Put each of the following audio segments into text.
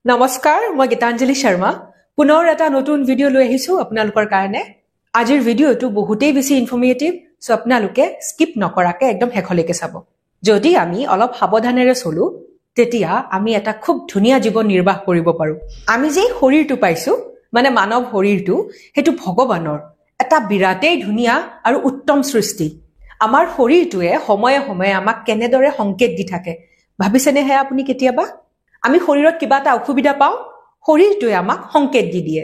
নমস্কাৰ মই গীতাঞ্জলি শৰ্মা পুনৰ এটা নতুন ভিডিও লৈ আহিছো আপোনালোকৰ কাৰণে আজিৰ ভিডিওটো বহুতেই বেছি ইনফৰমেটিভ সো আপোনালোকে স্কিপ নকৰাকে একদম হেখলৈকে চাব যদি আমি অলপ সাৱধানেৰে চলো তেতিয়া আমি এটা খুব ধুনীয়া জীৱন নিৰ্বাহ কৰিব পাৰো আমি যে শৰীৰটো পাইছো মানে মানৱ শৰীৰটো হেতু ভগৱানৰ এটা বিৰাটেই ধুনীয়া আৰু উত্তম সৃষ্টি আমাৰ শৰীৰটোৱে সময়ে সময়ে আমাক কেনেদৰে সংকেত দি থাকে ভাবিছেনে হে আপুনি কেতিয়াবা আমি শৰীৰত কিবা এটা অসুবিধা পাও শৰীৰটোৱে আমাক সংকেত দি দিয়ে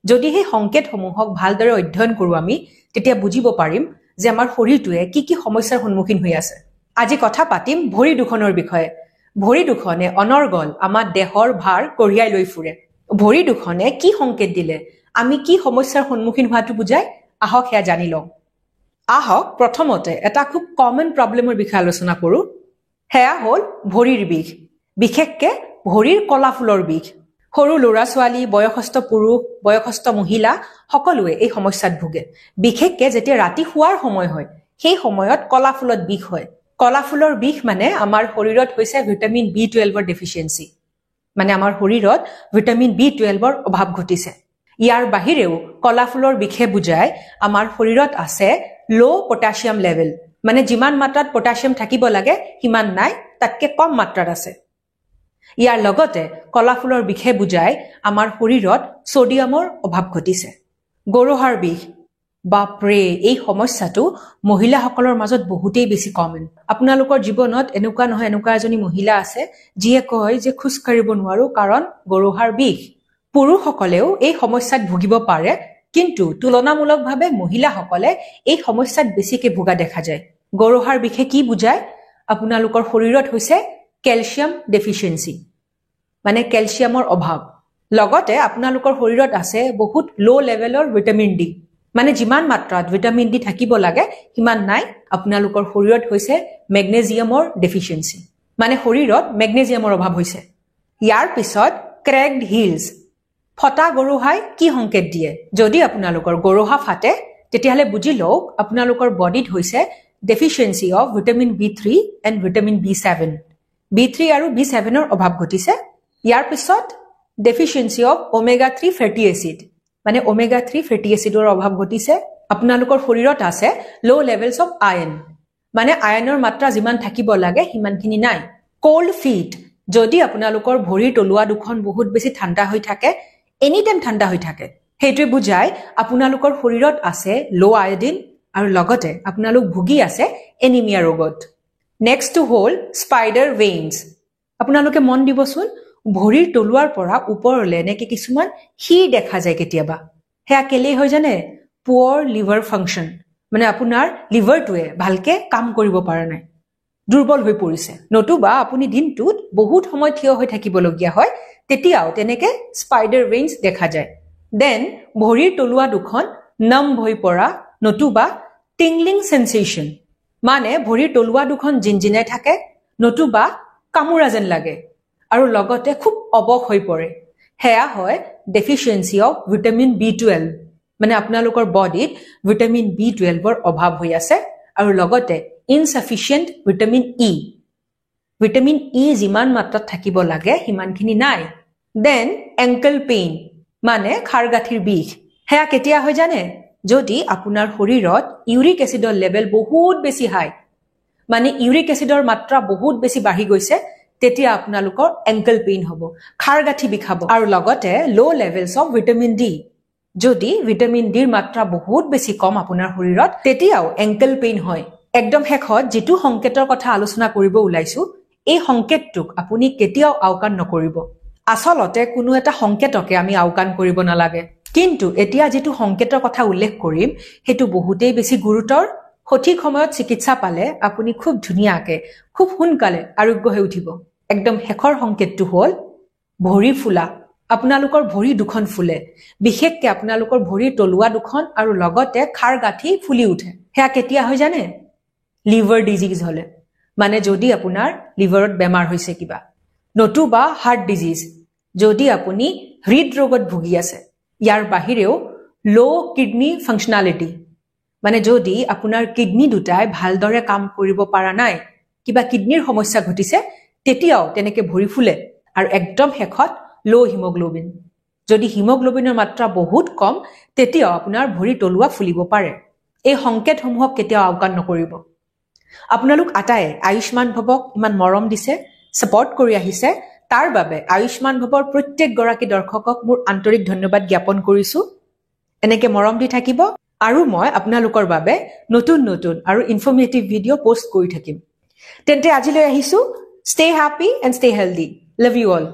যদি হে সংকেতসমূহক ভালদৰে অধ্যয়ন কৰো আমি তেতিয়া বুজিব পাৰিম যে আমাৰ শৰীৰটোৱে কি সমস্যাৰ সন্মুখীন হৈ আছে আজি কথা পাতিম ভৰি দুখনৰ বিষয়ে ভৰি দুখনে অনৰ্গল আমাৰ দেহৰ ভাৰ কঢ়িয়াই লৈ ফুৰে ভৰি দুখনে কি সংকেত দিলে আমি কি সমস্যাৰ সন্মুখীন হোৱাটো বুজাই আহক হেয়া জানি লওঁ আহক প্ৰথমতে এটা খুব কমন প্ৰবলেমৰ বিষয়ে আলোচনা কৰো হেয়া হ'ল ভৰিৰ বিষ বিশেষকৈ ভৰিৰ কলাফুলৰ বিষ সৰু লৰা ছোৱালী বয়সস্থ পুৰুষ বয়সস্থ মহিলা সকলোৱে এই সমস্যাত ভুগে বিশেষকৈ যেতিয়া ৰাতি শুৱাৰ সময় হয় সেই সময়ত কলাফুলত বিষ হয় কলাফুলৰ বিষ মানে আমাৰ শৰীৰত হৈছে ভিটামিন B12 ৰ ডেফিচিয়েন্সি মানে আমাৰ শৰীৰত ভিটামিন B12 ৰ অভাৱ ঘটিছে ইয়াৰ বাহিৰেও কলাফুলৰ বিষে বুজায় আমাৰ শৰীৰত আছে লো পটাছিয়াম লেভেল মানে যিমান মাত্ৰাত পটাছিয়াম থাকিব লাগে সিমান নাই তাতকৈ কম মাত্ৰাত আছে ইয়াৰ লগতে কলাফুলৰ বিষে বুজায় আমাৰ শৰীৰত সোডিয়ামৰ অভাৱ ঘটিছে গৰুহাৰ বিষ বাপৰে এই সমস্যাটো মহিলাসকলৰ মাজত বহুতেই বেছি কমন আপোনালোকৰ জীৱনত এনেকুৱা নহয় এনেকুৱা এজনী মহিলা আছে যিয়ে কয় যে খুজ কাঢ়িব নোৱাৰো কাৰণ গৰুহাৰ বিষ পুৰুষসকলেও এই সমস্যাত ভুগিব পাৰে কিন্তু তুলনামূলকভাৱে মহিলাসকলে এই সমস্যাত বেছিকৈ ভুগা দেখা যায় গৰুহাৰ বিষে কি বুজায় আপোনালোকৰ শৰীৰত হৈছে ক্যালসিয়াম ডেফিচিয়েন্সি মানে ক্যালসিয়ামৰ অভাৱ লগতে আপোনালোকৰ শৰীৰত আছে বহুত লো লেভেলৰ ভিটামিন ডি মানে যিমান মাত্ৰাত ভিটামিন ডি থাকিব লাগে সিমান নাই আপোনালোকৰ শৰীৰত হৈছে মেগনেছিয়ামৰ ডেফিচিয়েন্সি মানে শৰীৰত মেগনেছিয়ামৰ অভাৱ হৈছে ইয়াৰ পিছত ক্ৰেকড হিলছ ফটা গৰুহাই কি সংকেত দিয়ে যদি আপোনালোকৰ গৰুহা ফাটে তেতিয়াহলে বুজি লওক আপোনালোকৰ বডিত হৈছে deficiency of vitamin B3 and vitamin B7 B3 আৰু B7 ৰ অভাৱ ঘটিছে ইয়াৰ পিছত deficiency of omega 3 fatty acid মানে ওমেগা 3 ফেটি এসিডৰ অভাৱ ঘটিছে আপোনালোকৰ শৰীৰত আছে লো লেভেলছ অফ আয়ৰন মানে আয়ৰণৰ মাত্ৰা যিমান থাকিব লাগে সিমানখিনি নাই কোল্ড ফিট যদি আপোনালোকৰ ভৰিৰ তলুৱা দুখন বহুত বেছি ঠাণ্ডা হৈ থাকে এনি টাইম ঠাণ্ডা হৈ থাকে হেইটোৱে বুজায় আপোনালোকৰ শৰীৰত আছে লো আয়োডিন আৰু লগতে আপোনালোক ভুগি আছে এনিমিয়া ৰোগত নেক্সট হ'ল স্পাইডাৰ ভেইনছ আপোনালোকে মন দিবচোন ভৰিৰ তলুৱাৰ পৰা ওপৰলৈ নেকি কিছুমান হিৰ দেখা যায় কেতিয়াবা হেয়া কেলে হৈ জানে পুৱাৰ লিভাৰ ফাংচন মানে আপোনাৰ লিভাৰটোৱে ভালকে কাম কৰিব পৰা নাই দুৰ্বল হৈ পৰিছে নতুবা আপুনি দিনটোত বহুত সময় থিয় হৈ থাকিবলগীয়া হয় তেতিয়াও তেনেকে স্পাইডাৰ ভেইনছ দেখা যায় দেন ভৰিৰ তলুৱা দুখন নাম হৈ পৰা নতুবা টিংলিং সেন্সেশন মানে ভৰিৰ তলুৱা দুখন জিনজিনাই থাকে নতুবা কামুৰা যেন লাগে আৰু লগতে খুব অবক হৈ পৰে হেয়া হয় ডেফিচিয়েন্সি অফ ভিটামিন B12 মানে আপোনালোকৰ বডিত ভিটামিন B12 ৰ অভাৱ হৈ আছে আৰু লগতে ইনসাফিচিয়েন্ট ভিটামিন E যিমান মাত্ৰাত থাকিব লাগে সিমানখিনি নাই দেন এংকল পেইন মানে খাৰগাঁঠিৰ বিষ হেয়া কেতিয়া হৈ জানে যদি আপোনাৰ শৰীৰত ইউৰিক এসিডৰ লেভেল বহুত বেছি হাই মানে ইউৰিক এসিডৰ মাত্ৰা বহুত বেছি বাঢ়ি গৈছে তেতিয়া আপোনালোকৰ এংকল পেইন হ'ব খাৰগাঁঠি বিষাব আৰু লগতে লো লেভেলছ অফ ভিটামিন ডি যদি ভিটামিন ডিৰ মাত্ৰা বহুত বেছি কম আপোনাৰ শৰীৰত তেতিয়াও এংকল পেইন হয় একদম শেষত যেটো সংকেতৰ কথা আলোচনা কৰিব ওলাইছো এই সংকেতটোক আপুনি কেতিয়াও আওকাণ নকৰিব আসলতে কোনো এটা সংকেতকে আমি আওকাণ কৰিব নালাগে কিন্তু এতিয়া যেটো সংকেতৰ কথা উল্লেখ কৰিম হেতু বহুতেই বেছি গুৰুতৰ সঠিক সময়ত চিকিৎসা পালে আপুনি খুব ধুনীয়াকে খুব সোনকালে আৰোগ্য হৈ উঠিব একদম শেষৰ সংকেতটো হ'ল ভৰি ফুলা আপোনালোকৰ ভৰি দুখন ফুলে বিশেষকৈ আপোনালোকৰ ভৰিৰ তলুৱা দুখন আৰু লগতে খাৰগাঁঠি ফুলি উঠে হেয়া কেতিয়া হৈ জানে লিভাৰ ডিজিজ হলে মানে যদি আপোনাৰ লিভাৰত বেমাৰ হৈছে কিবা নতুবা হাৰ্ট ডিজিজ যদি আপুনি হৃদৰোগত ভুগি আছে ইয়াৰ বাহিৰেও লো কিডনি ফাংচনালিটি মানে যদি আপোনাৰ কিডনি দুটাই ভালদৰে কাম কৰিব পৰা নাই কিবা কিডনিৰ সমস্যা ঘটিছে তেতিয়াও তেনেকে ভৰি ফুলে আৰু একদম শেষত লো হিমোগ্লোবিন যদি হিমোগ্লোবিনৰ মাত্ৰা বহুত কম তেতিয়াও আপোনাৰ ভৰি তলুৱা ফুলিব পাৰে এই সংকেতসমূহক কেতিয়াও আওকাণ নকৰিব আপোনালোক আটায়ে আয়ুষ্মান ভৱক ইমান মৰম দিছে সাপোৰ্ট কৰি আহিছে তাৰ বাবে আয়ুষ্মান ভৱৰ প্ৰত্যেক গৰাকী দৰ্শকক মোৰ আন্তৰিক ধন্যবাদ জ্ঞাপন কৰিছো এনেকে মৰম দি থাকিব আৰু মই আপোনালোকৰ বাবে নতুন নতুন আৰু ইনফৰমেটিভ ভিডিঅ' পোষ্ট কৰি থাকিম তেন্তে আজিলৈ আহিছো stay happy and stay healthy love you all